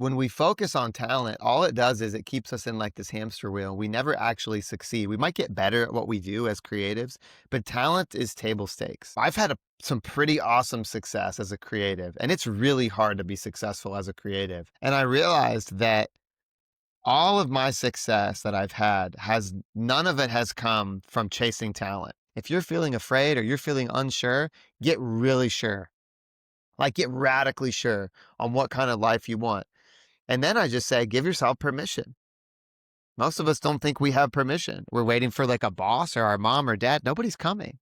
when we focus on talent, all it does is it keeps us in like this hamster wheel. We never actually succeed. We might get better at what we do as creatives, but talent is table stakes. I've had some pretty awesome success as a creative, and it's really hard to be successful as a creative. And I realized that all of my success that I've had none of it has come from chasing talent. If you're feeling afraid or you're feeling unsure, get really sure. Like get radically sure on what kind of life you want. And then I just say, give yourself permission. Most of us don't think we have permission. We're waiting for like a boss or our mom or dad. Nobody's coming.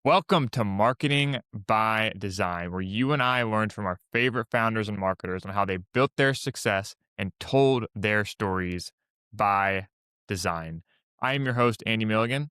Welcome to Marketing by Design, where you and I learned from our favorite founders and marketers on how they built their success and told their stories by design. I am your host, Andy Milligan.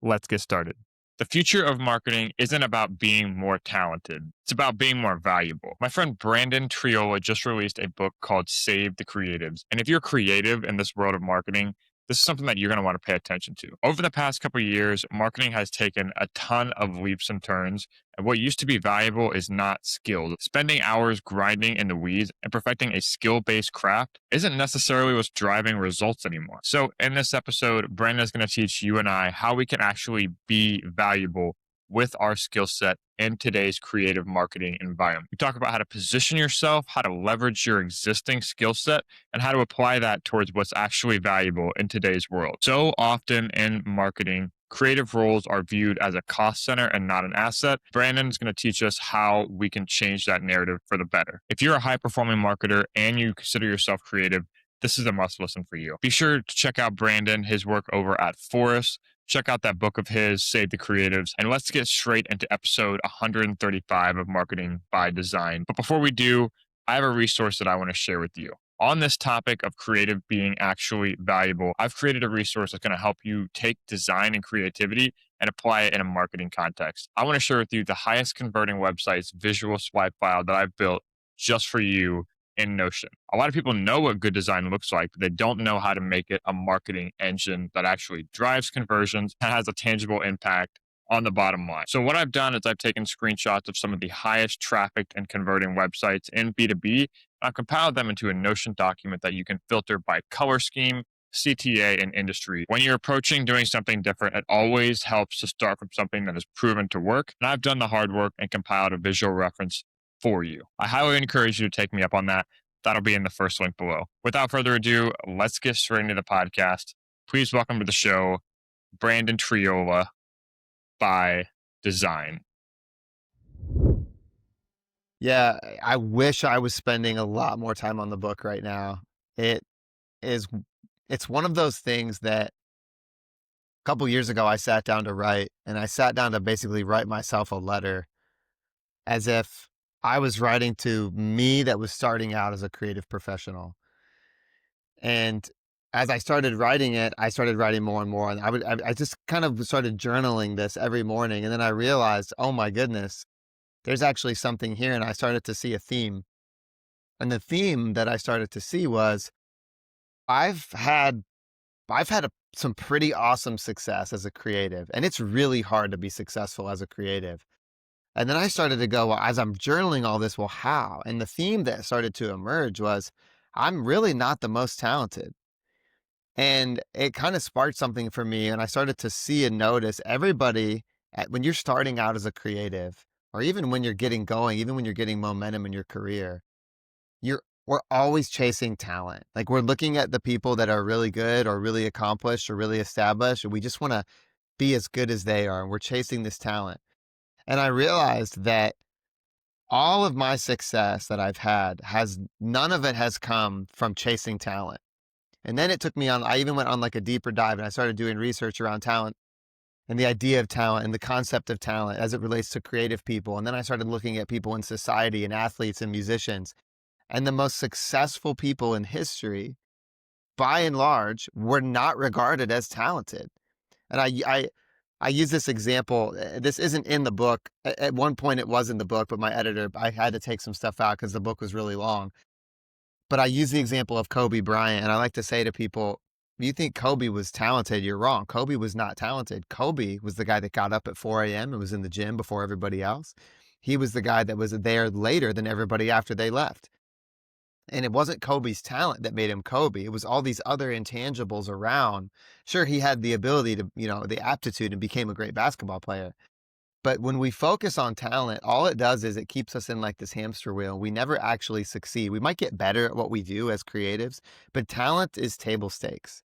Let's get started. The future of marketing isn't about being more talented. It's about being more valuable. My friend Brandon Triola just released a book called Save the Creatives. And if you're creative in this world of marketing, this is something that you're going to want to pay attention to. Over the past couple of years, marketing has taken a ton of leaps and turns, and what used to be valuable is not skilled. Spending hours grinding in the weeds and perfecting a skill-based craft isn't necessarily what's driving results anymore. So in this episode, Brandon is going to teach you and I how we can actually be valuable with our skill set in today's creative marketing environment. We talk about how to position yourself, how to leverage your existing skill set, and how to apply that towards what's actually valuable in today's world. So often in marketing, creative roles are viewed as a cost center and not an asset. Brandon's going to teach us how we can change that narrative for the better. If you're a high-performing marketer and you consider yourself creative, this is a must listen for you. Be sure to check out Brandon, his work over at Forest. Check out that book of his, Save the Creatives, and let's get straight into episode 135 of Marketing by Design. But before we do, I have a resource that I want to share with you. On this topic of creative being actually valuable, I've created a resource that's going to help you take design and creativity and apply it in a marketing context. I want to share with you the highest converting website's visual swipe file that I've built just for you in Notion. A lot of people know what good design looks like, but they don't know how to make it a marketing engine that actually drives conversions and has a tangible impact on the bottom line. So what I've done is I've taken screenshots of some of the highest trafficked and converting websites in B2B, and I've compiled them into a Notion document that you can filter by color scheme, CTA, and industry. When you're approaching doing something different, it always helps to start from something that is proven to work. And I've done the hard work and compiled a visual reference for you. I highly encourage you to take me up on that. That'll be in the first link below. Without further ado, let's get straight into the podcast. Please welcome to the show, Brandon Triola by Design. Yeah, I wish I was spending a lot more time on the book right now. It is, it's one of those things that a couple years ago I sat down to write, and I sat down to basically write myself a letter as if I was writing to me that was starting out as a creative professional. And as I started writing it, I started writing more and more. And I just kind of started journaling this every morning. And then I realized, oh my goodness, there's actually something here. And I started to see a theme. And the theme that I started to see was I've had some pretty awesome success as a creative. And it's really hard to be successful as a creative. And then I started to go, well, as I'm journaling all this, well, how? And the theme that started to emerge was, I'm really not the most talented. And it kind of sparked something for me. And I started to see and notice everybody, when you're starting out as a creative, or even when you're getting going, even when you're getting momentum in your career, we're always chasing talent. Like we're looking at the people that are really good or really accomplished or really established, and we just want to be as good as they are. And we're chasing this talent. And I realized that all of my success that I've had none of it has come from chasing talent. And then it took me I even went on like a deeper dive, and I started doing research around talent and the idea of talent and the concept of talent as it relates to creative people. And then I started looking at people in society and athletes and musicians, and the most successful people in history, by and large, were not regarded as talented. And I use this example. This isn't in the book. At one point it was in the book, but my editor, I had to take some stuff out because the book was really long. But I use the example of Kobe Bryant. And I like to say to people, if you think Kobe was talented, you're wrong. Kobe was not talented. Kobe was the guy that got up at 4 a.m. and was in the gym before everybody else. He was the guy that was there later than everybody after they left. And it wasn't Kobe's talent that made him Kobe. It was all these other intangibles around. Sure, he had the ability to, the aptitude and became a great basketball player. But when we focus on talent, all it does is it keeps us in like this hamster wheel. We never actually succeed. We might get better at what we do as creatives, but talent is table stakes.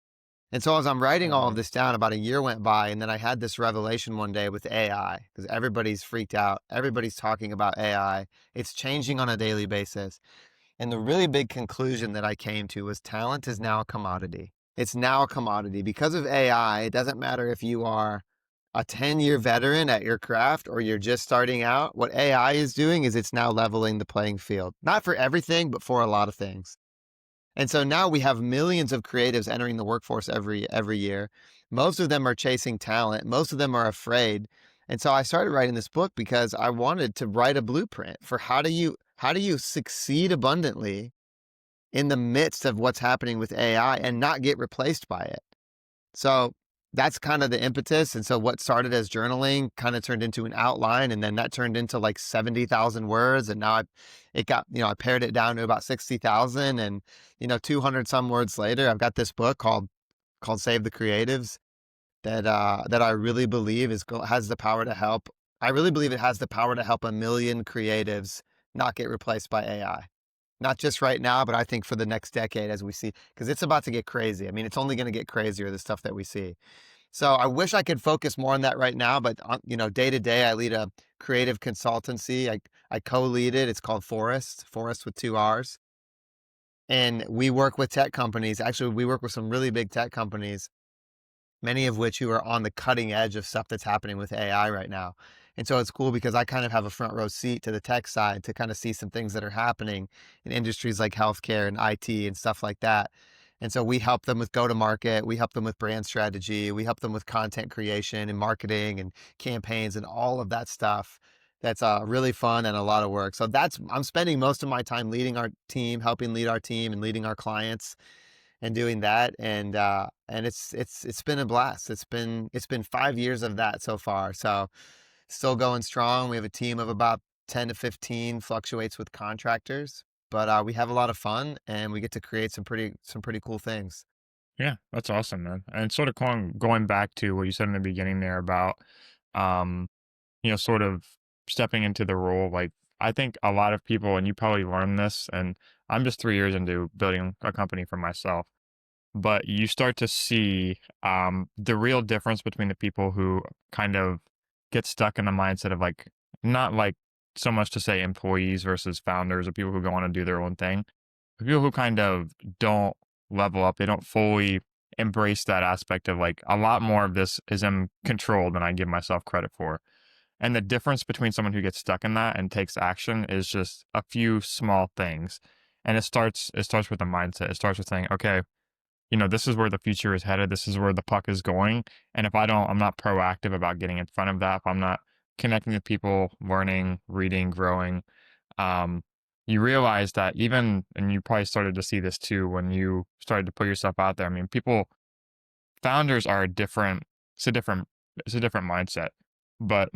And so as I'm writing all of Mhm. this down, about a year went by, and then I had this revelation one day with AI because everybody's freaked out. Everybody's talking about AI. It's changing on a daily basis. And the really big conclusion that I came to was talent is now a commodity. It's now a commodity. Because of AI, it doesn't matter if you are a 10-year veteran at your craft or you're just starting out. What AI is doing is it's now leveling the playing field. Not for everything, but for a lot of things. And so now we have millions of creatives entering the workforce every year. Most of them are chasing talent. Most of them are afraid. And so I started writing this book because I wanted to write a blueprint for how do you succeed abundantly in the midst of what's happening with AI and not get replaced by it. So that's kind of the impetus. And so what started as journaling kind of turned into an outline, and then that turned into like 70,000 words. And now I pared it down to about 60,000, and, 200 some words later, I've got this book called Save the Creatives that I really believe has the power to help. I really believe it has the power to help a million creatives not get replaced by AI. Not just right now, but I think for the next decade as we see, because it's about to get crazy. I mean, it's only going to get crazier, the stuff that we see. So I wish I could focus more on that right now, but day to day, I lead a creative consultancy. I co-lead it. It's called Forest with two R's. And we work with tech companies. Actually, we work with some really big tech companies, many of which who are on the cutting edge of stuff that's happening with AI right now. And so it's cool because I kind of have a front row seat to the tech side to kind of see some things that are happening in industries like healthcare and IT and stuff like that. And so we help them with go to market, we help them with brand strategy, we help them with content creation and marketing and campaigns and all of that stuff. That's really fun and a lot of work. So I'm spending most of my time leading our team, helping lead our team and leading our clients and doing that. And it's been a blast. It's been 5 years of that so far. So still going strong. We have a team of about 10 to 15, fluctuates with contractors, but we have a lot of fun and we get to create some pretty cool things. Yeah, that's awesome, man. And sort of going back to what you said in the beginning there about, um, sort of stepping into the role. Like, I think a lot of people, and you probably learned this, and I'm just 3 years into building a company for myself, but you start to see the real difference between the people who kind of get stuck in the mindset of like, not like so much to say employees versus founders or people who go on to do their own thing, but people who kind of don't level up, they don't fully embrace that aspect of like a lot more of this is in control than I give myself credit for. And the difference between someone who gets stuck in that and takes action is just a few small things. And it starts with a mindset. It starts with saying, okay, this is where the future is headed. This is where the puck is going. And if I'm not proactive about getting in front of that, if I'm not connecting with people, learning, reading, growing, um, you realize that and you probably started to see this too when you started to put yourself out there. I mean, founders are it's a different, it's a different mindset. But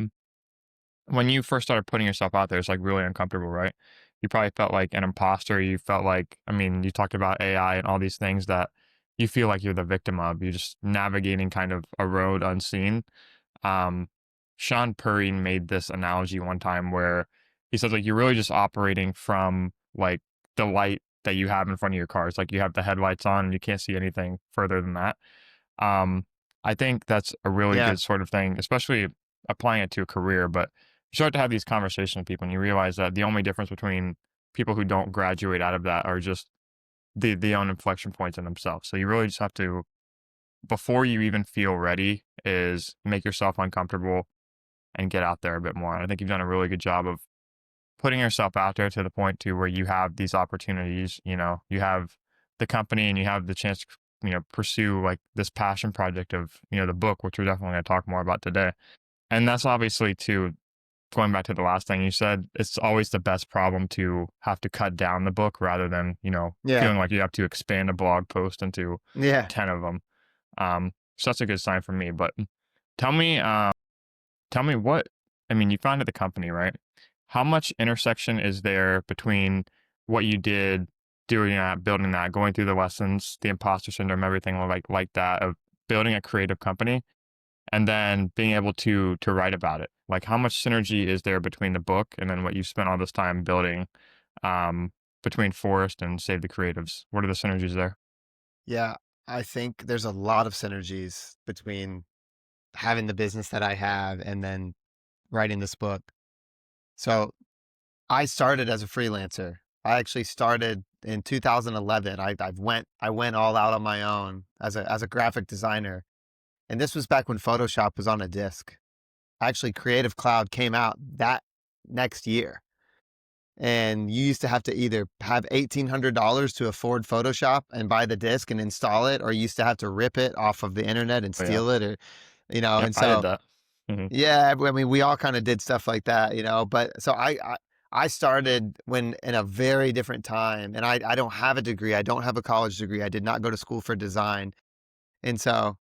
when you first started putting yourself out there, it's like really uncomfortable, right? You probably felt like an imposter. You felt like, I mean, you talked about AI and all these things that you feel like you're the victim of. You're just navigating kind of a road unseen. Um, Sean Purring made this analogy one time where he says like you're really just operating from like the light that you have in front of your car. It's like you have the headlights on and you can't see anything further than that. Um, I think that's a really Yeah. good sort of thing, especially applying it to a career. But you start to have these conversations with people and you realize that the only difference between people who don't graduate out of that are just the own inflection points in themselves. So you really just have to, before you even feel ready, is make yourself uncomfortable and get out there a bit more. And I think you've done a really good job of putting yourself out there to the point to where you have these opportunities. You have the company and you have the chance to pursue like this passion project of the book, which we're definitely going to talk more about today. And that's obviously too, going back to the last thing you said, it's always the best problem to have to cut down the book rather than Yeah. feeling like you have to expand a blog post into Yeah. 10 of them. So that's a good sign for me. But tell me tell me what, I mean, you founded the company, right? How much intersection is there between what you did doing that, building that, going through the lessons, the imposter syndrome, everything like that of building a creative company and then being able to write about it. Like how much synergy is there between the book and then what you spent all this time building um, between Forest and Save the Creatives? What are the synergies there? Yeah, I think there's a lot of synergies between having the business that I have and then writing this book. So I started as a freelancer. I actually started in 2011. I went all out on my own as a graphic designer, and this was back when Photoshop was on a disc. Actually, Creative Cloud came out that next year, and you used to have to either have $1,800 to afford Photoshop and buy the disc and install it, or you used to have to rip it off of the internet and Oh yeah. steal it, or Yep, and I did so that. Hmm. yeah, I mean, we all kind of did stuff like that, but so I started when in a very different time, and I don't have a degree. I don't have a college degree. I did not go to school for design. And so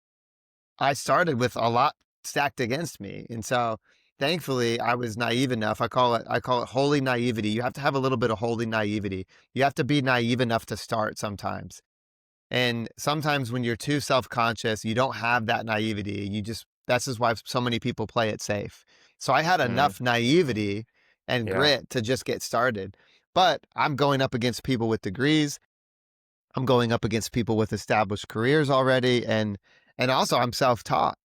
I started with a lot stacked against me. And so thankfully I was naive enough. I call it holy naivety. You have to have a little bit of holy naivety. You have to be naive enough to start sometimes. And sometimes when you're too self-conscious, you don't have that naivety. That's just why so many people play it safe. So I had Hmm. enough naivety and Yeah. grit to just get started. But I'm going up against people with degrees. I'm going up against people with established careers already. And also I'm self-taught.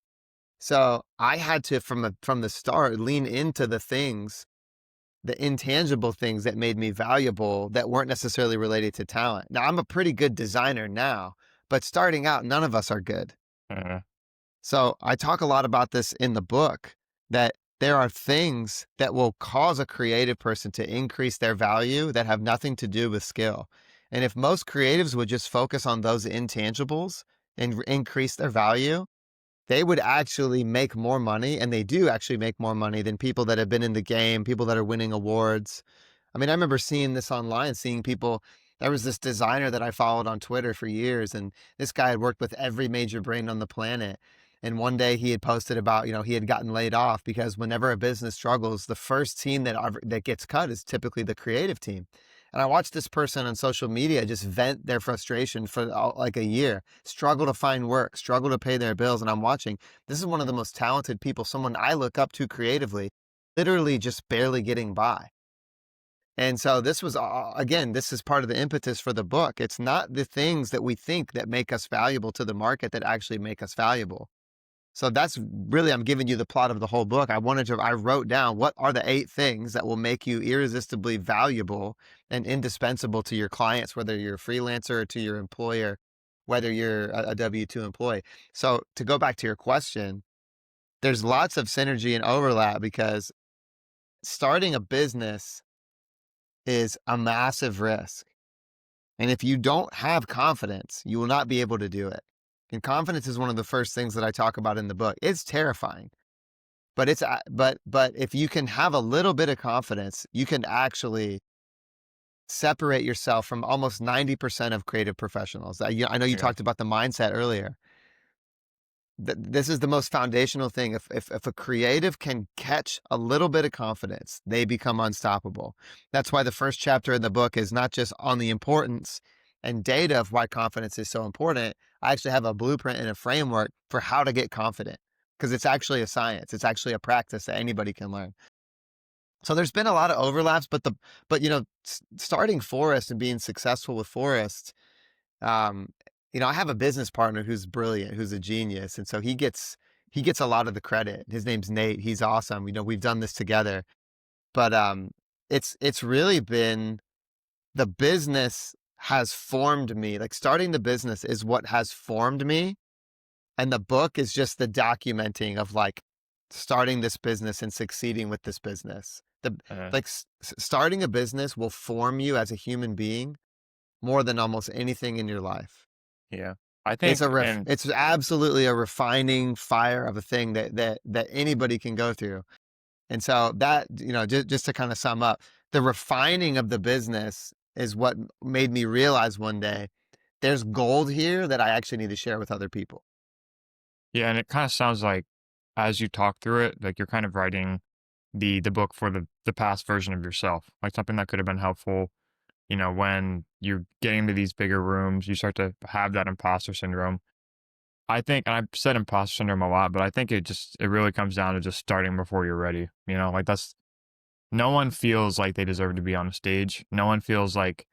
So I had to, from the start, lean into the intangible things that made me valuable that weren't necessarily related to talent. Now, I'm a pretty good designer now, but starting out, none of us are good. Uh, So I talk a lot about this in the book that there are things that will cause a creative person to increase their value that have nothing to do with skill. And if most creatives would just focus on those intangibles and increase their value, they would actually make more money, and they do actually make more money than people that have been in the game, people that are winning awards. I mean, I remember seeing this online, seeing people. There was this designer that I followed on Twitter for years, and this guy had worked with every major brand on the planet. And one day he had posted about, he had gotten laid off because whenever a business struggles, the first team that gets cut is typically the creative team. And I watched this person on social media just vent their frustration for like a year, struggle to find work, struggle to pay their bills. And I'm watching, this is one of the most talented people, someone I look up to creatively, literally just barely getting by. And so this was, again, this is part of the impetus for the book. It's not the things that we think that make us valuable to the market that actually make us valuable. So that's really, I'm giving you the plot of the whole book. I wrote down what are the 8 things that will make you irresistibly valuable and indispensable to your clients, whether you're a freelancer or to your employer, whether you're a W-2 employee. So to go back to your question, there's lots of synergy and overlap because starting a business is a massive risk. And if you don't have confidence, you will not be able to do it. And confidence is one of the first things that I talk about in the book. It's terrifying, but but if you can have a little bit of confidence, you can actually separate yourself from almost 90% of creative professionals. I know you yeah. talked about the mindset earlier. This is the most foundational thing. If a creative can catch a little bit of confidence, they become unstoppable. That's why the first chapter in the book is not just on the importance and data of why confidence is so important. I actually have a blueprint and a framework for how to get confident because it's actually a science. It's actually a practice that anybody can learn. So there's been a lot of overlaps, but starting Forest and being successful with Forest, um, I have a business partner who's brilliant, who's a genius, and so he gets a lot of the credit. His name's Nate. He's awesome. We've done this together, but it's really been the business has formed me. Like starting the business is what has formed me, and the book is just the documenting of like starting this business and succeeding with this business. Uh, Starting a business will form you as a human being more than almost anything in your life. yeah. I think, and It's absolutely a refining fire of a thing that anybody can go through. And so that, just to kind of sum up, the refining of the business is what made me realize one day there's gold here that I actually need to share with other people. yeah, and it kind of sounds like as you talk through it, like you're kind of writing the book for the past version of yourself, like something that could have been helpful when you're getting to these bigger rooms, you start to have that imposter syndrome. I think, and I've said imposter syndrome a lot, but I think it really comes down to just starting before you're ready. Like that's no one feels like they deserve to be on a stage. No one feels like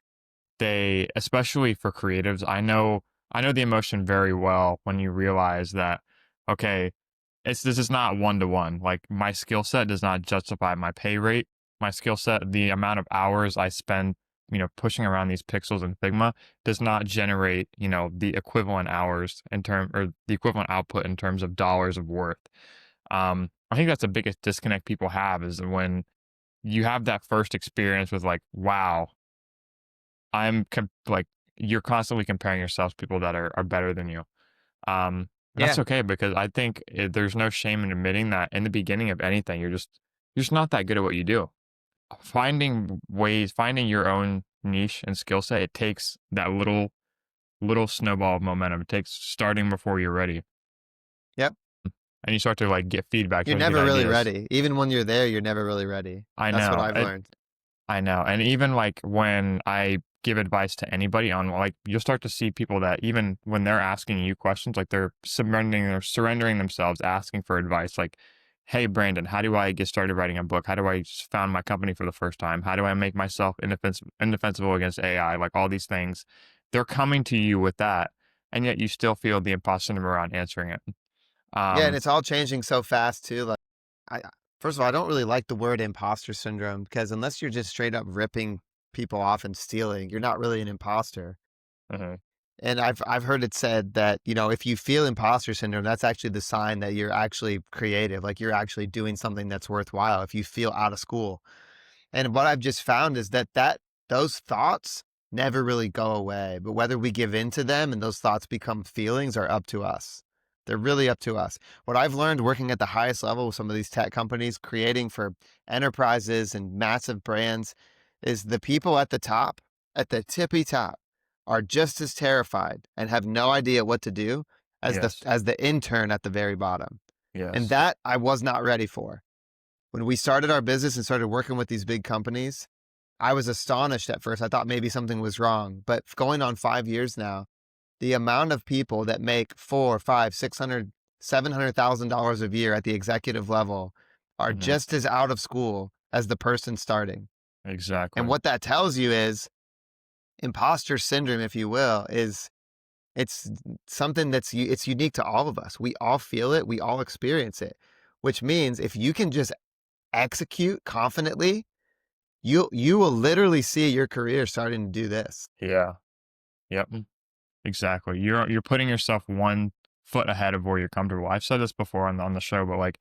they, especially for creatives, I know the emotion very well when you realize that, okay, this is not one to one. Like my skill set does not justify my pay rate. My skill set, the amount of hours I spend, pushing around these pixels in Figma does not generate, the equivalent hours in term or the equivalent output in terms of dollars of worth. I think that's the biggest disconnect people have is when you have that first experience with like, wow, like you're constantly comparing yourself to people that are better than you. And that's Yeah. okay because I think there's no shame in admitting that in the beginning of anything, you're just not that good at what you do. Finding your own niche and skill set, it takes that little snowball of momentum. It takes starting before you're ready, Yep. and you start to like get feedback, You're you get never really ideas. ready. Even when you're there, you're never really ready. I That's what know. I've learned. I know. And even like when I give advice to anybody on like you'll start to see people that even when they're asking you questions, like they're surrendering themselves, asking for advice. Like, hey Brandon, how do I get started writing a book? How do I found my company for the first time? How do I make myself indefensible against AI? Like all these things. They're coming to you with that. And yet you still feel the imposter syndrome around answering it. Yeah, and Um, it's all changing so fast too. Like, first of all, I don't really like the word imposter syndrome because unless you're just straight up ripping people off and stealing, you're not really an imposter. mhm, And I've heard it said that, if you feel imposter syndrome, that's actually the sign that you're actually creative, like you're actually doing something that's worthwhile. If you feel out of school, and what I've just found is that those thoughts never really go away, but whether we give in to them and those thoughts become feelings are up to us. They're really up to us. What I've learned working at the highest level with some of these tech companies, creating for enterprises and massive brands, is the people at the top, at the tippy top, are just as terrified and have no idea what to do as the yes, as the intern at the very bottom. And yes, that I was not ready for. When we started our business and started working with these big companies, I was astonished at first. I thought maybe something was wrong, but going on 5 years now, the amount of people that make four, five, 600, $700,000 a year at the executive level are hmm, just as out of school as the person starting. And exactly. what that tells you is imposter syndrome, if you will, is it's something it's unique to all of us. We all feel it. We all experience it, which means if you can just execute confidently, you will literally see your career starting to do this. Yeah. Yep. Exactly. You're putting yourself one foot ahead of where you're comfortable. I've said this before on the show, but like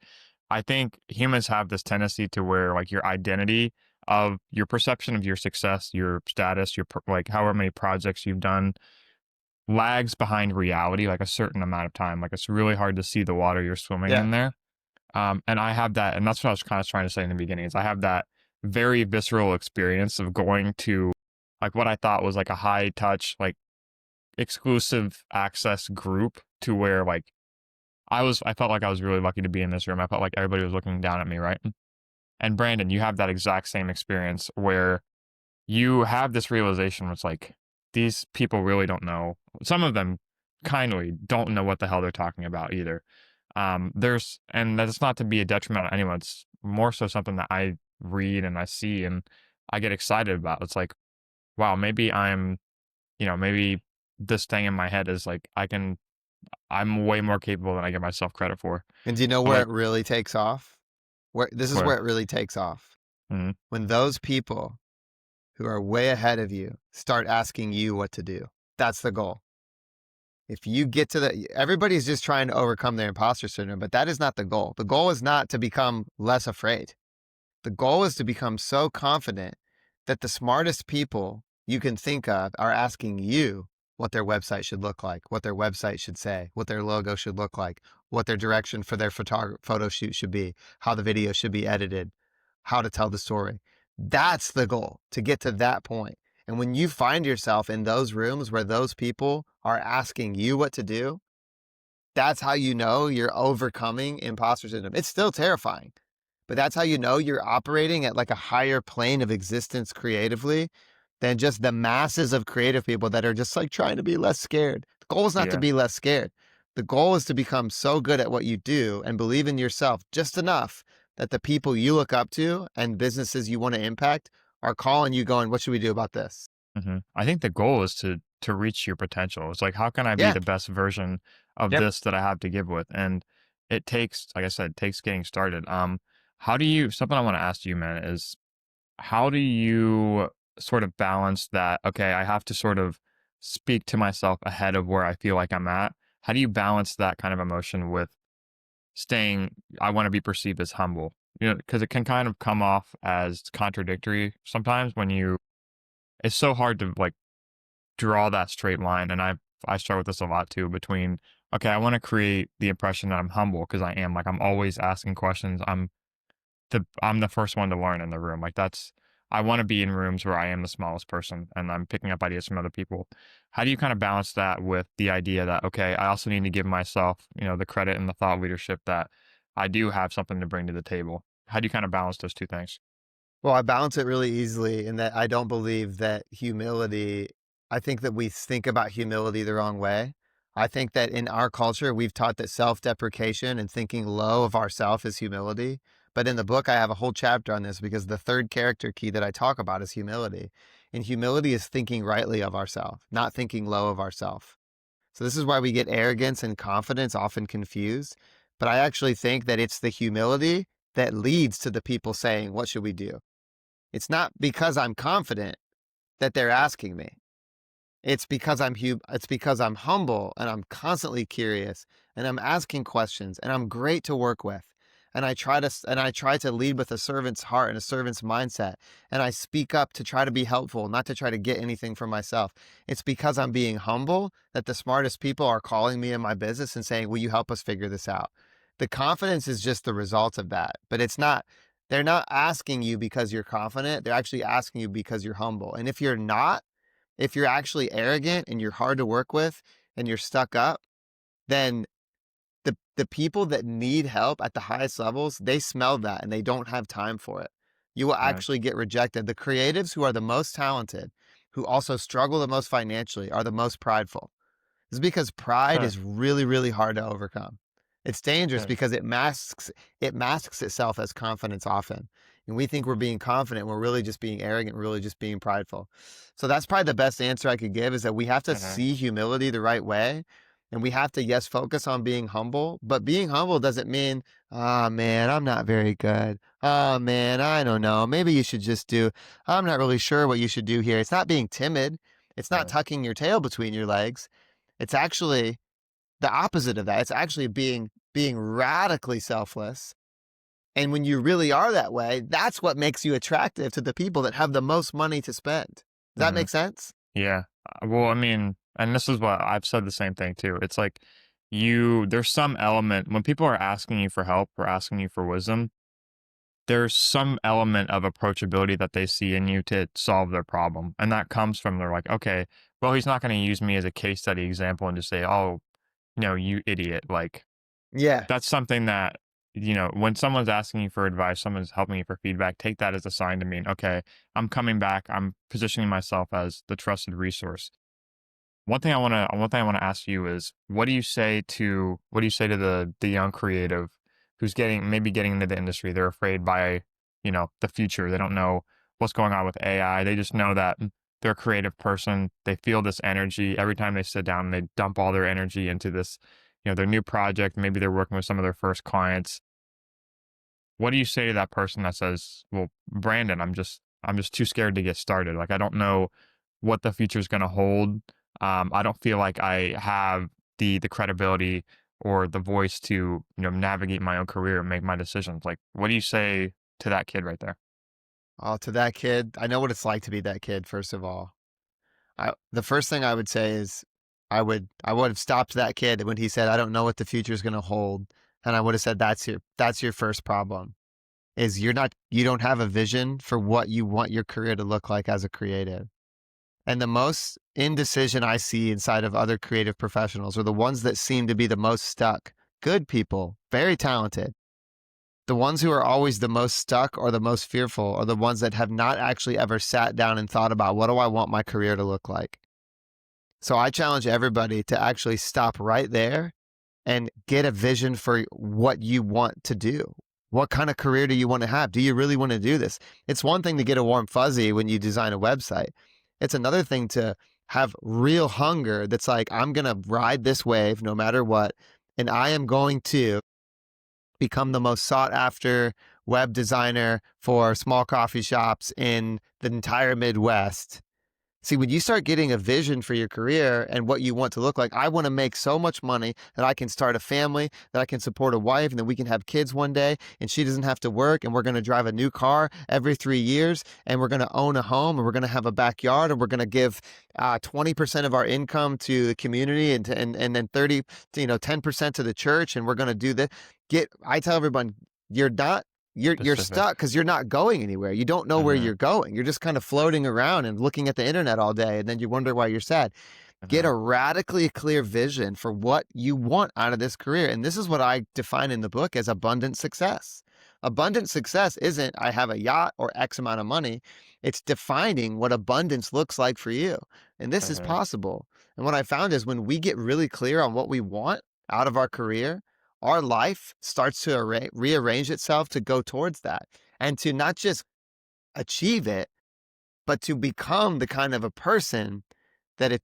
I think humans have this tendency to where like your identity of your perception of your success, your status, like however many projects you've done lags behind reality like a certain amount of time. Like it's really hard to see the water you're swimming Yeah. in there. And I have that, and that's what I was kind of trying to say in the beginning is I have that very visceral experience of going to like what I thought was like a high touch, like exclusive access group to where like I felt like I was really lucky to be in this room. I felt like everybody was looking down at me, right? And Brandon, you have that exact same experience where you have this realization where it's like these people really don't know. Some of them kindly don't know what the hell they're talking about either. And that's not to be a detriment on anyone. It's more so something that I read and I see and I get excited about. It's like, wow, maybe this thing in my head is like I'm way more capable than I give myself credit for. And do you know But where like, it really takes off? Where this is where where? it really takes off. Mhm. When those people who are way ahead of you start asking you what to do. That's the goal. If you get to everybody's just trying to overcome their imposter syndrome, but that is not the goal. The goal is not to become less afraid. The goal is to become so confident that the smartest people you can think of are asking you what their website should look like, what their website should say, what their logo should look like, what their direction for their photo shoot should be, how the video should be edited, how to tell the story. That's the goal, to get to that point. And when you find yourself in those rooms where those people are asking you what to do, that's how you know you're overcoming imposter syndrome. It's still terrifying, but that's how you know you're operating at like a higher plane of existence creatively than just the masses of creative people that are just like trying to be less scared. The goal is not to Yeah. be less scared. The goal is to become so good at what you do and believe in yourself just enough that the people you look up to and businesses you want to impact are calling you going, what should we do about this? I think the goal is to reach your potential. It's like, how can I be Yeah. the best version of Yep. this that I have to give with? And it takes, like I said, it takes getting started. How do you, something I want to ask you, man, is how do you sort of balance that? Okay, I have to sort of speak to myself ahead of where I feel like I'm at. How do you balance that kind of emotion with staying, I want to be perceived as humble? You know, because it can kind of come off as contradictory sometimes when you, it's so hard to like draw that straight line. And I struggle with this a lot too between, okay, I want to create the impression that I'm humble because I am, like, I'm always asking questions. I'm the first one to learn in the room. Like, that's, I want to be in rooms where I am the smallest person and I'm picking up ideas from other people. How do you kind of balance that with the idea that, okay, I also need to give myself, the credit and the thought leadership that I do have something to bring to the table? How do you kind of balance those two things? Well, I balance it really easily in that I don't believe that humility, I think that we think about humility the wrong way. I think that in our culture, we've taught that self-deprecation and thinking low of ourself is humility. But in the book, I have a whole chapter on this because the third character key that I talk about is humility. And humility is thinking rightly of ourselves, not thinking low of ourselves. So this is why we get arrogance and confidence often confused. But I actually think that it's the humility that leads to the people saying, what should we do? It's not because I'm confident that they're asking me. It's because I'm humble and I'm constantly curious and I'm asking questions and I'm great to work with. And I try to lead with a servant's heart and a servant's mindset. And I speak up to try to be helpful, not to try to get anything for myself. It's because I'm being humble that the smartest people are calling me in my business and saying, "Will you help us figure this out?" The confidence is just the result of that, but it's not, they're not asking you because you're confident. They're actually asking you because you're humble. And if you're not, if you're actually arrogant and you're hard to work with and you're stuck up, then the people that need help at the highest levels, they smell that and they don't have time for it. You will Right. actually get rejected. The creatives who are the most talented, who also struggle the most financially, are the most prideful. It's because pride Sure. is really, really hard to overcome. It's dangerous Sure. because it masks itself as confidence often. And we think we're being confident, we're really just being arrogant, really just being prideful. So that's probably the best answer I could give, is that we have to Mhm. see humility the right way. And we have to, yes, focus on being humble, but being humble doesn't mean, oh man, I'm not very good. Oh man, I don't know. Maybe you should just do, I'm not really sure what you should do here. It's not being timid. It's not Right. tucking your tail between your legs. It's actually the opposite of that. It's actually being radically selfless. And when you really are that way, that's what makes you attractive to the people that have the most money to spend. Does that hmm make sense? Yeah. Well, I mean, and this is what I've said the same thing too. It's like there's some element when people are asking you for help or asking you for wisdom, there's some element of approachability that they see in you to solve their problem. And that comes from, they're like, okay, well, he's not going to use me as a case study example and just say, oh, no, you idiot. Like, Yeah. that's something that, when someone's asking you for advice, someone's helping you for feedback, take that as a sign to mean, okay, I'm coming back. I'm positioning myself as the trusted resource. One thing I want to ask you is, what do you say to the young creative who's getting into the industry? They're afraid by, the future. They don't know what's going on with AI. They just know that they're a creative person. They feel this energy every time they sit down and they dump all their energy into this, their new project. Maybe they're working with some of their first clients. What do you say to that person that says, "Well, Brandon, I'm just too scared to get started. Like, I don't know what the future is going to hold. I don't feel like I have the credibility or the voice to, navigate my own career and make my decisions." Like, what do you say to that kid right there? Oh, to that kid, I know what it's like to be that kid, first of all. The first thing I would say is I would have stopped that kid when he said, I don't know what the future is going to hold. And I would have said, that's your first problem, is you don't have a vision for what you want your career to look like as a creative. And the most indecision I see inside of other creative professionals are the ones that seem to be the most stuck. Good people, very talented, The ones who are always the most stuck or the most fearful are the ones that have not actually ever sat down and thought about, what do I want my career to look like? So I challenge everybody to actually stop right there and get a vision for what you want to do. What kind of career do you want to have? Do you really want to do this? It's one thing to get a warm fuzzy when you design a website. It's another thing to have real hunger that's like, I'm going to ride this wave no matter what. And I am going to become the most sought after web designer for small coffee shops in the entire Midwest. See, when you start getting a vision for your career and what you want to look like, I want to make so much money that I can start a family, that I can support a wife, and then we can have kids one day, and she doesn't have to work, and we're going to drive a new car every 3 years, and we're going to own a home, and we're going to have a backyard, and we're going to give 20% of our income to the community, and then 10% to the church, and we're going to do this. I tell everyone, you're not you're Specific. stuck because you're not going anywhere. You don't know where Mhm, you're going. You're just kind of floating around and looking at the internet all day, and then you wonder why you're sad. Get mhm. a radically clear vision for what you want out of this career. And this is what I define in the book as abundant success. Abundant success isn't I have a yacht or X amount of money. It's defining what abundance looks like for you. And this is Mhm. possible. And what I found is when we get really clear on what we want out of our career, our life starts to rearrange itself to go towards that and to not just achieve it, but to become the kind of a person that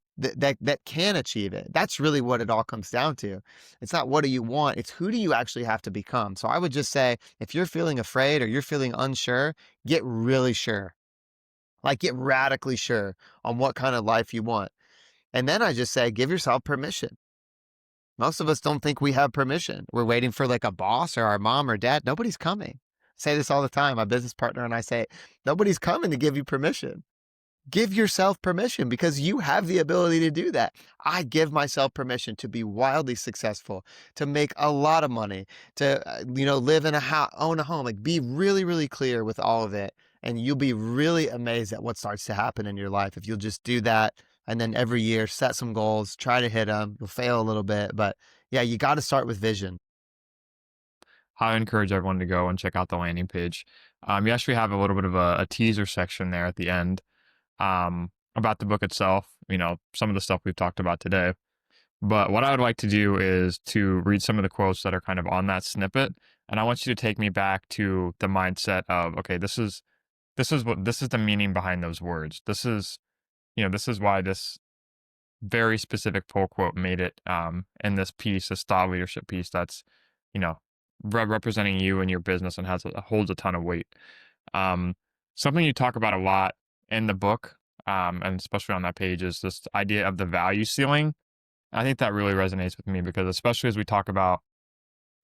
can achieve it. That's really what it all comes down to. It's not what do you want, it's who do you actually have to become. So I would just say, if you're feeling afraid or you're feeling unsure, get really sure. Like get radically sure on what kind of life you want. And then I just say, give yourself permission. Most of us don't think we have permission. We're waiting for like a boss or our mom or dad. Nobody's coming. I say this all the time. My business partner and I say, nobody's coming to give you permission. Give yourself permission because you have the ability to do that. I give myself permission to be wildly successful, to make a lot of money, to live in a house, own a home. Like be really, really clear with all of it, and you'll be really amazed at what starts to happen in your life if you'll just do that. And then every year, set some goals, try to hit them. You'll fail a little bit, but yeah, you got to start with vision. I encourage everyone to go and check out the landing page. You actually have a little bit of a teaser section there at the end, about the book itself, some of the stuff we've talked about today. But what I would like to do is to read some of the quotes that are kind of on that snippet. And I want you to take me back to the mindset of, okay, this is the meaning behind those words. This is why this very specific pull quote made it in this piece, this thought leadership piece that's, you know, representing you and your business and holds a ton of weight. Um, Something you talk about a lot in the book, and especially on that page, is this idea of the value ceiling. I think that really resonates with me because, especially as we talk about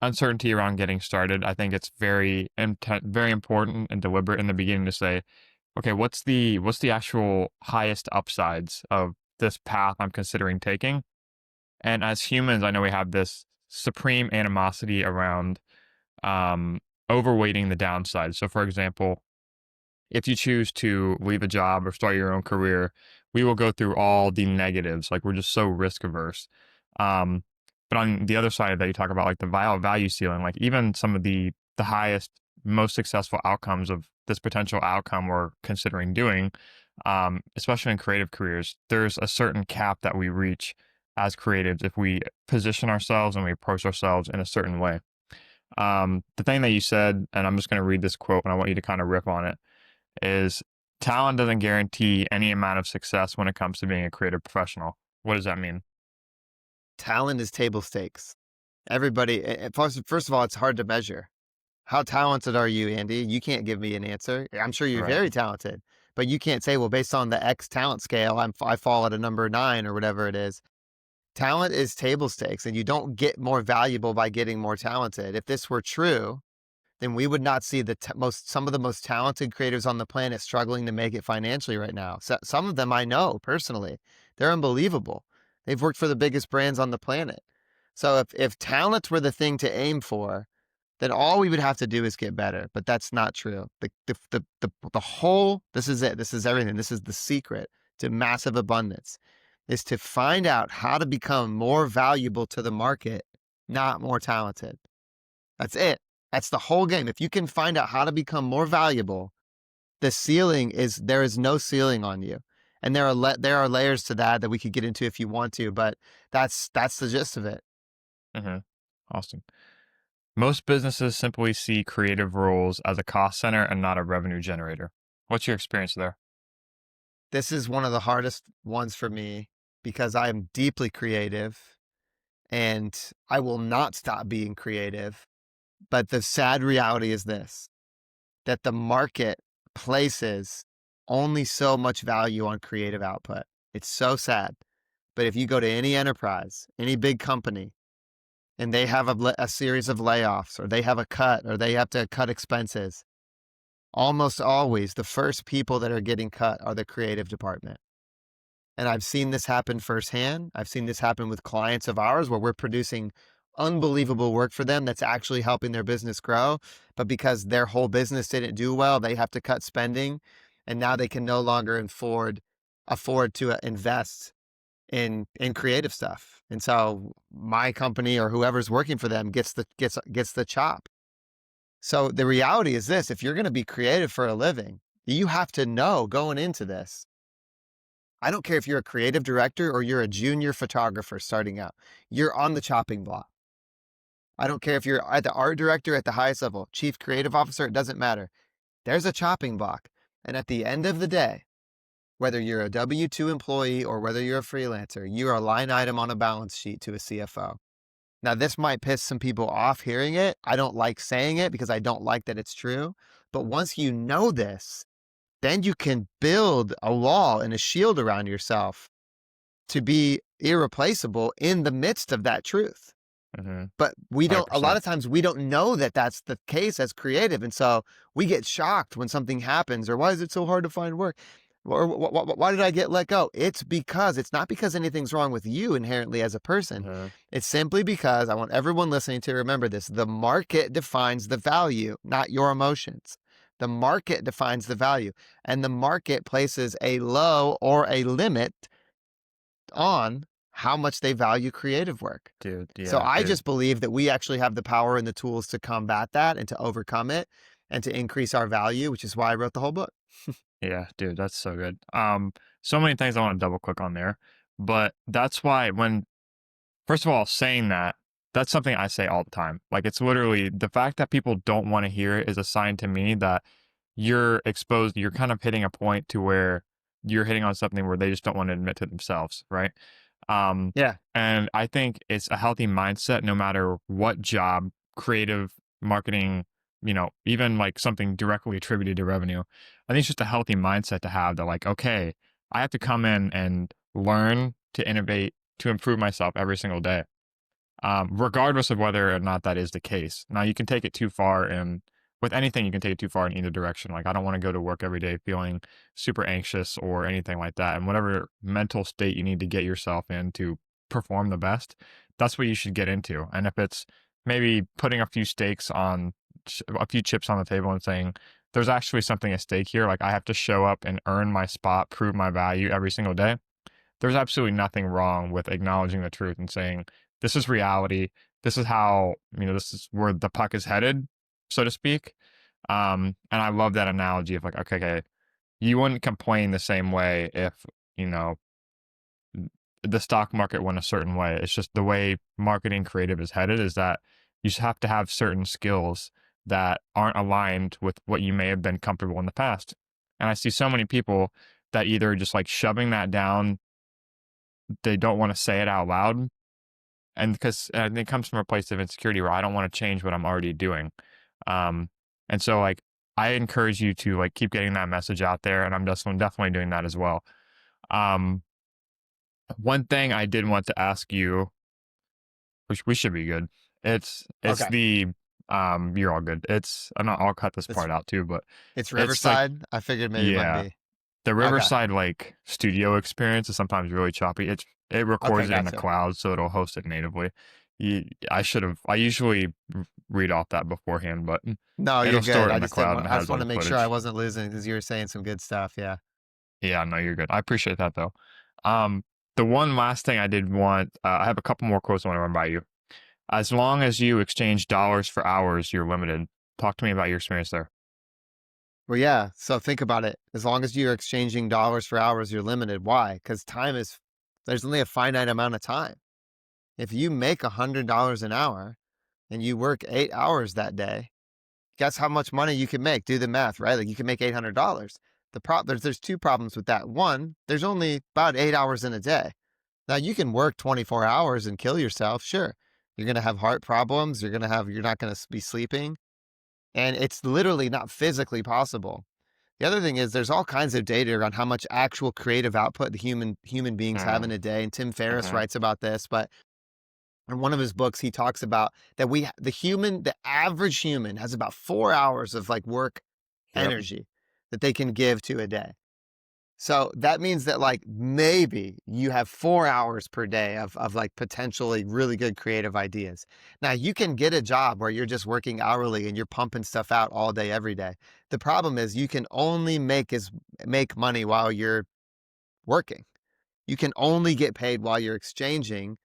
uncertainty around getting started, I think it's very important and deliberate in the beginning to say, okay, what's the actual highest upsides of this path I'm considering taking? And as humans, I know we have this supreme animosity around um, overweighting the downside. So, for example, if you choose to leave a job or start your own career, we will go through all the negatives. Like we're just so risk averse. Um, but on the other side of that, you talk about like the value ceiling, like even some of the highest, most successful outcomes of this potential outcome we're considering doing, especially in creative careers, there's a certain cap that we reach as creatives if we position ourselves and we approach ourselves in a certain way. The thing that you said, and I'm just going to read this quote and I want you to kind of riff on it, is talent doesn't guarantee any amount of success when it comes to being a creative professional. What does that mean? Talent is table stakes. Everybody, first of all, it's hard to measure. How talented are you, Andy? You can't give me an answer. I'm sure you're Right. very talented, but you can't say, well, based on the X talent scale, I fall at a number 9 or whatever it is. Talent is table stakes, and you don't get more valuable by getting more talented. If this were true, then we would not see some of the most talented creators on the planet struggling to make it financially right now. So, some of them I know personally. They're unbelievable. They've worked for the biggest brands on the planet. So if talent were the thing to aim for, then all we would have to do is get better. But that's not true. The whole, this is it. This is everything. This is the secret to massive abundance is to find out how to become more valuable to the market, not more talented. That's it. That's the whole game. If you can find out how to become more valuable, there is no ceiling on you. And there are layers to that we could get into if you want to, but that's the gist of it. Hmm. Awesome. Most businesses simply see creative roles as a cost center and not a revenue generator. What's your experience there? This is one of the hardest ones for me because I am deeply creative and I will not stop being creative. But the sad reality is this, that the market places only so much value on creative output. It's so sad. But if you go to any enterprise, any big company, and they have a series of layoffs or they have a cut or they have to cut expenses, almost always the first people that are getting cut are the creative department. And I've seen this happen firsthand. I've seen this happen with clients of ours where we're producing unbelievable work for them that's actually helping their business grow. But because their whole business didn't do well, they have to cut spending. And now they can no longer afford to invest in creative stuff. And so my company or whoever's working for them gets the chop. So the reality is this, if you're going to be creative for a living, you have to know going into this. I don't care if you're a creative director or you're a junior photographer starting out. You're on the chopping block. I don't care if you're at the art director at the highest level, chief creative officer, it doesn't matter. There's a chopping block. And at the end of the day, whether you're a W-2 employee or whether you're a freelancer, you are a line item on a balance sheet to a CFO. Now, this might piss some people off hearing it. I don't like saying it because I don't like that it's true. But once you know this, then you can build a wall and a shield around yourself to be irreplaceable in the midst of that truth. Hmm. But a lot 100%. of times we don't know that that's the case as creative. And so we get shocked when something happens or why is it so hard to find work? Or why did I get let go? It's not because anything's wrong with you inherently as a person. Hmm. It's simply because I want everyone listening to remember this. The market defines the value, not your emotions. The market defines the value and the market places a low or a limit on how much they value creative work. Dude, So yeah, I dude. just believe that we actually have the power and the tools to combat that and to overcome it and to increase our value, which is why I wrote the whole book. Yeah, dude, that's so good. So many things I want to double click on there, but that's why when, first of all, saying that, that's something I say all the time. Like, it's literally the fact that people don't want to hear it is a sign to me that you're exposed, you're kind of hitting a point to where you're hitting on something where they just don't want to admit to themselves, right? Um, Yeah. and I think it's a healthy mindset no matter what job, creative, marketing, even like something directly attributed to revenue. I think it's just a healthy mindset to have that, like, okay, I have to come in and learn to innovate, to improve myself every single day, regardless of whether or not that is the case. Now, you can take it too far, and with anything, you can take it too far in either direction. Like, I don't want to go to work every day feeling super anxious or anything like that. And whatever mental state you need to get yourself in to perform the best, that's what you should get into. And if it's maybe putting a few stakes on a few chips on the table and saying, there's actually something at stake here. Like, I have to show up and earn my spot, prove my value every single day. There's absolutely nothing wrong with acknowledging the truth and saying, this is reality. This is how, this is where the puck is headed, so to speak. And I love that analogy of like, okay, you wouldn't complain the same way if, you know, the stock market went a certain way. It's just the way marketing creative is headed is that you just have to have certain skills that aren't aligned with what you may have been comfortable in the past. And I see so many people that either just like shoving that down, they don't want to say it out loud. And because it comes from a place of insecurity where I don't want to change what I'm already doing. Um, and so like, I encourage you to like keep getting that message out there. And I'm just definitely doing that as well. Um, One thing I did want to ask you, which we should be good. It's Okay. the you're all good. I'm not, I'll cut this It's part out too, but it's it's like, Riverside. I figured maybe it might yeah, be. the Okay. Riverside like studio experience is sometimes really choppy. It Okay, records it in the gotcha. cloud, so it'll host it natively. I usually read off that beforehand, but No, you're it'll store good. it in the cloud and it I just has all want the to make sure I footage. wasn't losing because you were saying some good stuff. Yeah. Yeah, no, you're good. I appreciate that though. Um, the one last thing I did want, I have a couple more quotes I want to run by you. As long as you exchange dollars for hours, you're limited. Talk to me about your experience there. Well, yeah. So think about it. As long as you're exchanging dollars for hours, you're limited. Why? Because there's only a finite amount of time. If you make $100 an hour and you work 8 hours that day, guess how much money you can make? Do the math, right? Like you can make $800. There's two problems with that. One, there's only about 8 hours in a day. Now you can work 24 hours and kill yourself. Sure. You're going to have heart problems. You're not going to be sleeping. And it's literally not physically possible. The other thing is there's all kinds of data around how much actual creative output the human beings have in Mm, a day. And Tim Ferriss mhm. writes about this, but in one of his books, he talks about that the average human has about 4 hours of like work Yep. energy that they can give to a day. So that means that like maybe you have 4 hours per day of like potentially really good creative ideas. Now you can get a job where you're just working hourly and you're pumping stuff out all day, every day. The problem is you can only make money while you're working. You can only get paid while you're exchanging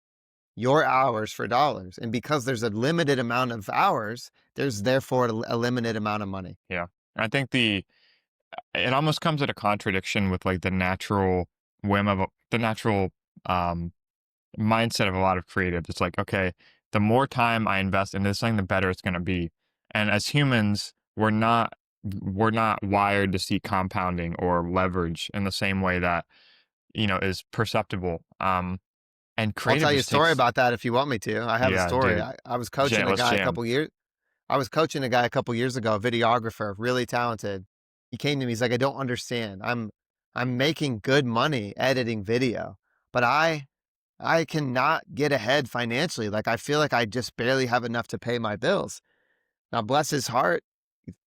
your hours for dollars. And because there's a limited amount of hours, there's therefore a limited amount of money. Yeah. I think it almost comes at a contradiction with like the natural the natural um mindset of a lot of creatives. It's like, okay, the more time I invest in this thing, the better it's going to be. And as humans, we're not wired to see compounding or leverage in the same way that, is perceptible. And I'll creative tell you a just story takes, about that if you want me to. I have a yeah, story. dude, I was coaching a let's guy a jam. couple years I was coaching a guy a couple years ago, a videographer, really talented. He came to me, he's like, I don't understand. I'm making good money editing video, but I cannot get ahead financially. Like I feel like I just barely have enough to pay my bills. Now bless his heart,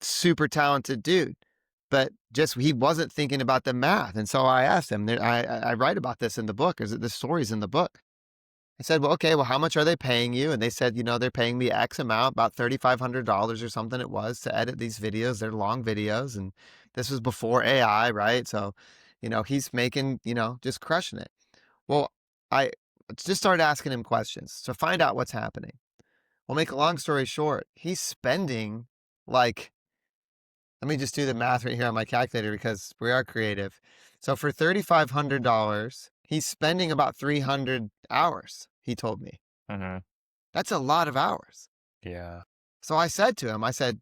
super talented dude. But just he wasn't thinking about the math. And so I asked him, I write about this in the book. Is it the stories in the book? I said, well, okay, well, how much are they paying you? And they said, they're paying me X amount, about $3,500 or something it was to edit these videos. They're long videos. And this was before AI, right? So, he's making, just crushing it. Well, I just started asking him questions to find out what's happening. Well, make a long story short, he's spending like, let me just do the math right here on my calculator because we are creative. So for $3,500, he's spending about 300 hours, he told me. Hmm. That's a lot of hours. Yeah. So I said to him, I said,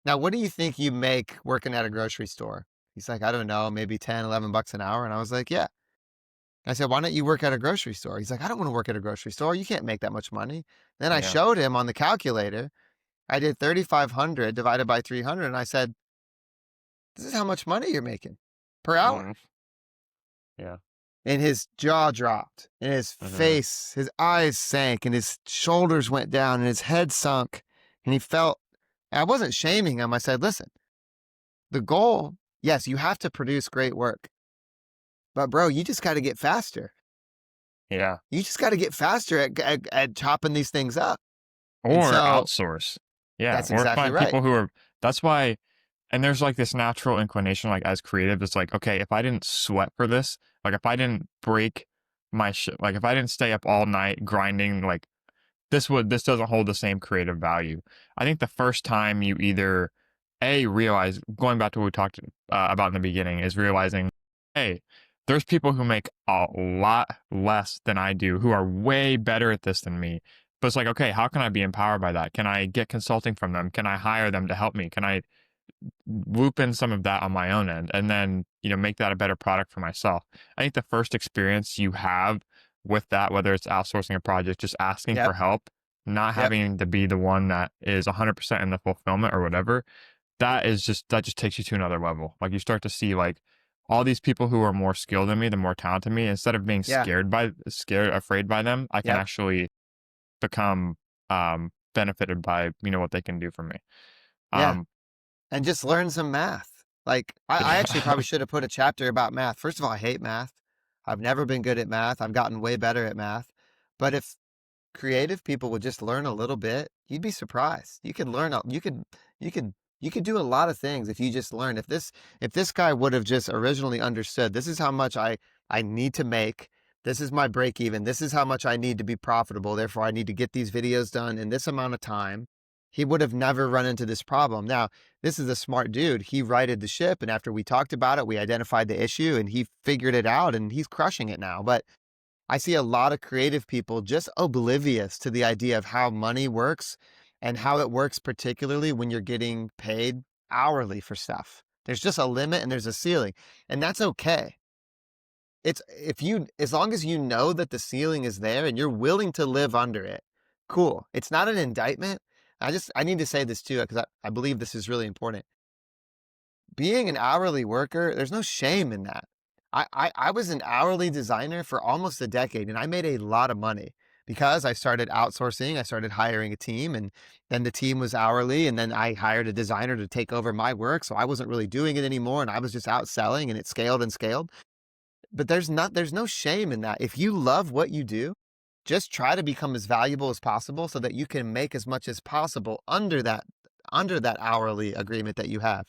now what do you think you make working at a grocery store? He's like, I don't know, maybe 10, 11 bucks an hour. And I was like, yeah. I said, why don't you work at a grocery store? He's like, I don't want to work at a grocery store. You can't make that much money. Then I Yeah. showed him on the calculator. I did 3,500 divided by 300. And I said, this is how much money you're making per hour. Hmm. Yeah. And his jaw dropped and Hmm. his eyes sank and his shoulders went down and his head sunk. And I wasn't shaming him. I said, listen, the goal, yes, you have to produce great work, but bro, you just got to get faster. Yeah. You just got to get faster at chopping these things up. And Or so outsource. Yeah. that's Or exactly find right. people that's why. And there's like this natural inclination, like as creative, it's like, okay, if I didn't sweat for this, like if I didn't break my shit, like if I didn't stay up all night grinding, like this doesn't hold the same creative value. I think the first time you either realize, going back to what we talked about in the beginning, is realizing, hey, there's people who make a lot less than I do who are way better at this than me. But it's like, okay, how can I be empowered by that? Can I get consulting from them? Can I hire them to help me? Can I loop in some of that on my own end and then, make that a better product for myself? I think the first experience you have with that, whether it's outsourcing a project, just asking Yep. for help, not Yep. having to be the one that is 100% in the fulfillment or whatever, that just takes you to another level. Like you start to see like all these people who are more skilled than me, the more talented than me, instead of being Yeah. afraid by them, I can Yep. actually become benefited by, what they can do for me. Yeah. Um And just learn some math. Like I actually yeah. probably should have put a chapter about math. First of all, I hate math. I've never been good at math. I've gotten way better at math. But if creative people would just learn a little bit, you'd be surprised. You could learn, you could, you could do a lot of things if you just learn. If this guy would have just originally understood, this is how much I need to make. This is my break even. This is how much I need to be profitable. Therefore, I need to get these videos done in this amount of time. He would have never run into this problem. Now, this is a smart dude. He righted the ship. And after we talked about it, we identified the issue and he figured it out and he's crushing it now. But I see a lot of creative people just oblivious to the idea of how money works and how it works, particularly when you're getting paid hourly for stuff. There's just a limit and there's a ceiling, and that's okay. It's if you, as long as you know that the ceiling is there and you're willing to live under it, cool. It's not an indictment. I need to say this too, because I believe this is really important. Being an hourly worker, there's no shame in that. I was an hourly designer for almost a decade and I made a lot of money because I started outsourcing. I started hiring a team and then the team was hourly. And then I hired a designer to take over my work. So I wasn't really doing it anymore. And I was just out selling and it scaled and scaled. But there's no shame in that. If you love what you do, just try to become as valuable as possible so that you can make as much as possible under that hourly agreement that you have.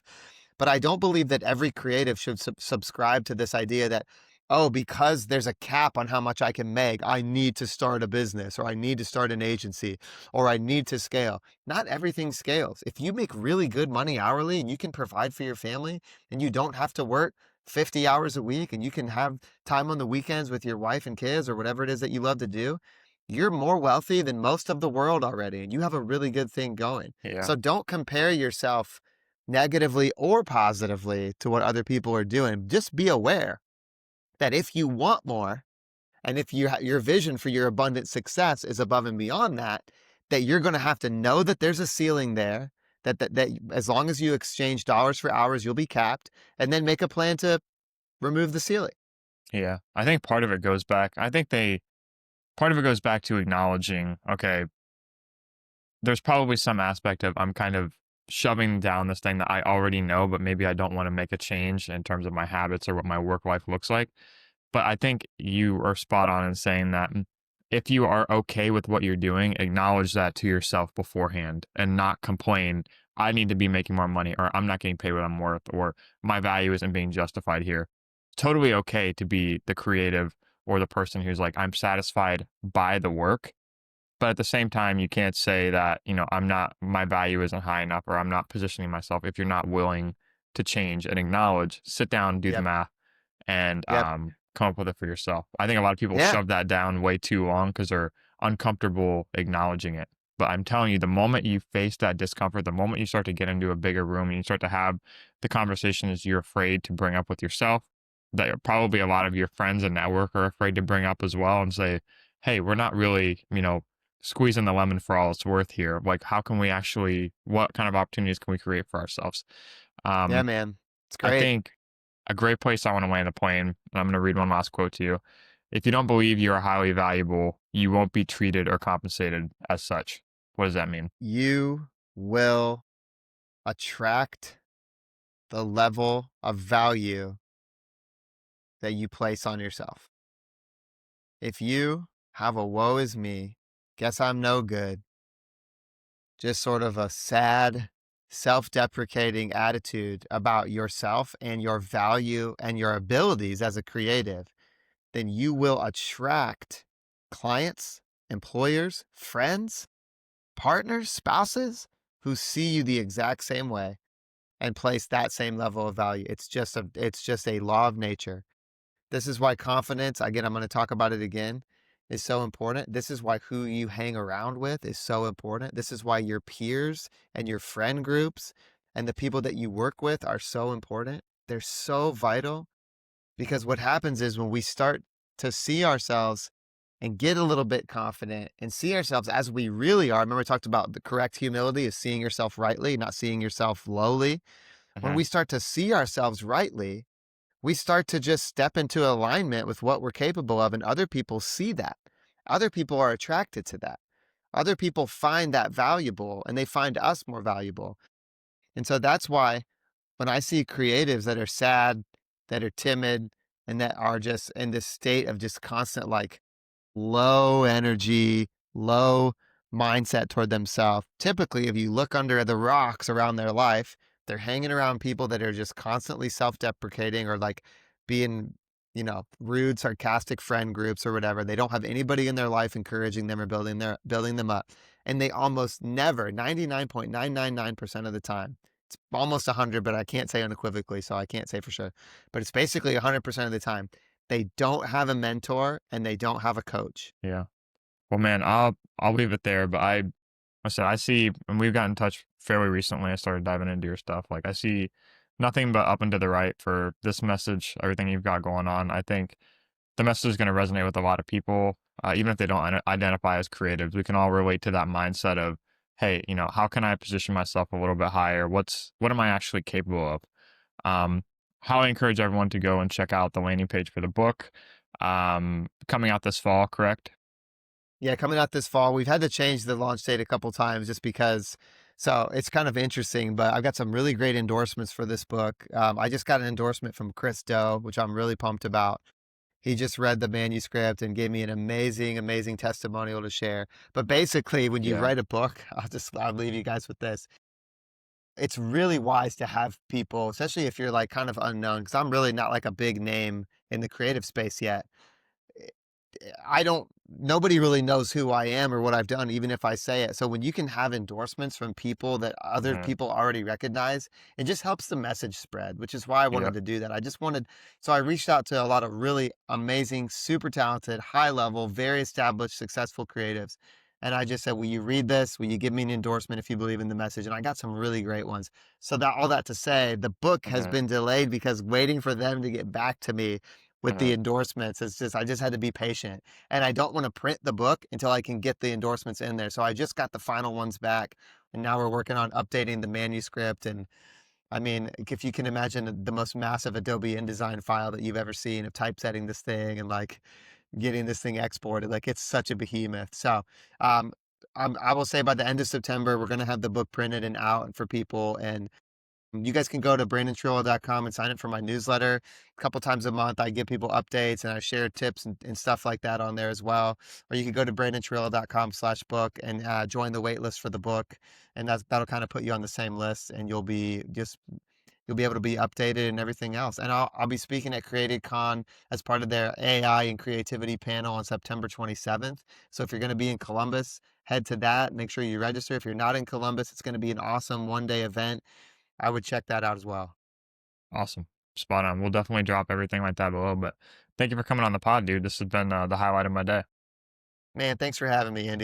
But I don't believe that every creative should subscribe to this idea that, oh, because there's a cap on how much I can make, I need to start a business or I need to start an agency or I need to scale. Not everything scales. If you make really good money hourly and you can provide for your family and you don't have to work 50 hours a week and you can have time on the weekends with your wife and kids or whatever it is that you love to do, you're more wealthy than most of the world already. And you have a really good thing going. Yeah. So don't compare yourself negatively or positively to what other people are doing. Just be aware that if you want more and if your vision for your abundant success is above and beyond that, that you're going to have to know that there's a ceiling there, that as long as you exchange dollars for hours, you'll be capped, and then make a plan to remove the ceiling. Yeah. I think part of it goes back. Part of it goes back to acknowledging, okay, there's probably some aspect of I'm kind of shoving down this thing that I already know, but maybe I don't want to make a change in terms of my habits or what my work life looks like. But I think you are spot on in saying that if you are okay with what you're doing, acknowledge that to yourself beforehand and not complain. I need to be making more money, or I'm not getting paid what I'm worth, or my value isn't being justified here. Totally okay to be the creative or the person who's like, I'm satisfied by the work, but at the same time, you can't say that, my value isn't high enough or I'm not positioning myself if you're not willing to change and acknowledge, sit down, do the Yep. math, and Yep. come up with it for yourself. I think a lot of people Yeah. shove that down way too long because they're uncomfortable acknowledging it. But I'm telling you, the moment you face that discomfort, the moment you start to get into a bigger room and you start to have the conversations you're afraid to bring up with yourself, that probably a lot of your friends and network are afraid to bring up as well and say, hey, we're not really, squeezing the lemon for all it's worth here. Like, how can we actually, what kind of opportunities can we create for ourselves? Yeah, Um, man. It's I great. think a great place I want to land the plane, and I'm going to read one last quote to you. If you don't believe you are highly valuable, you won't be treated or compensated as such. What does that mean? You will attract the level of value that you place on yourself. If you have a woe is me, guess I'm no good, just sort of a sad, self deprecating attitude about yourself and your value and your abilities as a creative, then you will attract clients, employers, friends, partners, spouses who see you the exact same way and place that same level of value. It's just a law of nature. This is why confidence, again, I'm going to talk about it again, is so important. This is why who you hang around with is so important. This is why your peers and your friend groups and the people that you work with are so important. They're so vital because what happens is when we start to see ourselves and get a little bit confident and see ourselves as we really are. Remember, I talked about the correct humility is seeing yourself rightly, not seeing yourself lowly. When Hmm. we start to see ourselves rightly, we start to just step into alignment with what we're capable of, and other people see that. Other people are attracted to that. Other people find that valuable and they find us more valuable. And so that's why when I see creatives that are sad, that are timid, and that are just in this state of just constant, like, low energy, low mindset toward themselves. Typically, if you look under the rocks around their life, they're hanging around people that are just constantly self deprecating or like being, rude, sarcastic friend groups or whatever. They don't have anybody in their life encouraging them or building them up. And they almost never, 99.999% of the time, it's almost 100, but I can't say unequivocally, so I can't say for sure. But it's basically 100% of the time. They don't have a mentor and they don't have a coach. Yeah. Well, man, I'll leave it there. But I said I see, and we've gotten in touch fairly recently. I started diving into your stuff. Like I see nothing but up and to the right for this message, everything you've got going on. I think the message is going to resonate with a lot of people, even if they don't identify as creatives. We can all relate to that mindset of, hey, how can I position myself a little bit higher? What am I actually capable of? Um, how I encourage everyone to go and check out the landing page for the book, coming out this fall, correct? Yeah, coming out this fall. We've had to change the launch date a couple times just because. So it's kind of interesting, but I've got some really great endorsements for this book. I just got an endorsement from Chris Doe, which I'm really pumped about. He just read the manuscript and gave me an amazing, amazing testimonial to share. But basically, when you Yeah. write a book, I'll leave you guys with this. It's really wise to have people, especially if you're like kind of unknown, because I'm really not like a big name in the creative space yet. I don't nobody really knows who I am or what I've done, even if I say it. So when you can have endorsements from people that other Hmm. people already recognize, it just helps the message spread, which is why I Yeah. wanted to do that. So I reached out to a lot of really amazing, super talented, high level, very established, successful creatives. And I just said, will you read this? Will you give me an endorsement if you believe in the message? And I got some really great ones. So that all that to say, the book has Hmm. been delayed because waiting for them to get back to me with the Hmm. endorsements, I just had to be patient and I don't want to print the book until I can get the endorsements in there. So I just got the final ones back, and now we're working on updating the manuscript. And I mean, if you can imagine the most massive Adobe InDesign file that you've ever seen of typesetting this thing and like getting this thing exported, like it's such a behemoth. So, um, I will say by the end of September, we're going to have the book printed and out for people. And you guys can go to brandontriola.com and sign up for my newsletter. A couple times a month, I give people updates and I share tips and stuff like that on there as well. Or you can go to brandontriola.com/book and join the wait list for the book. And that'll kind of put you on the same list and you'll be able to be updated and everything else. And I'll be speaking at CreativeCon as part of their AI and creativity panel on September 27th. So if you're going to be in Columbus, head to that. Make sure you register. If you're not in Columbus, it's going to be an awesome 1 day event. I would check that out as well. Awesome. Spot on. We'll definitely drop everything like that below. But thank you for coming on the pod, dude. This has been the highlight of my day. Man, thanks for having me, Andy.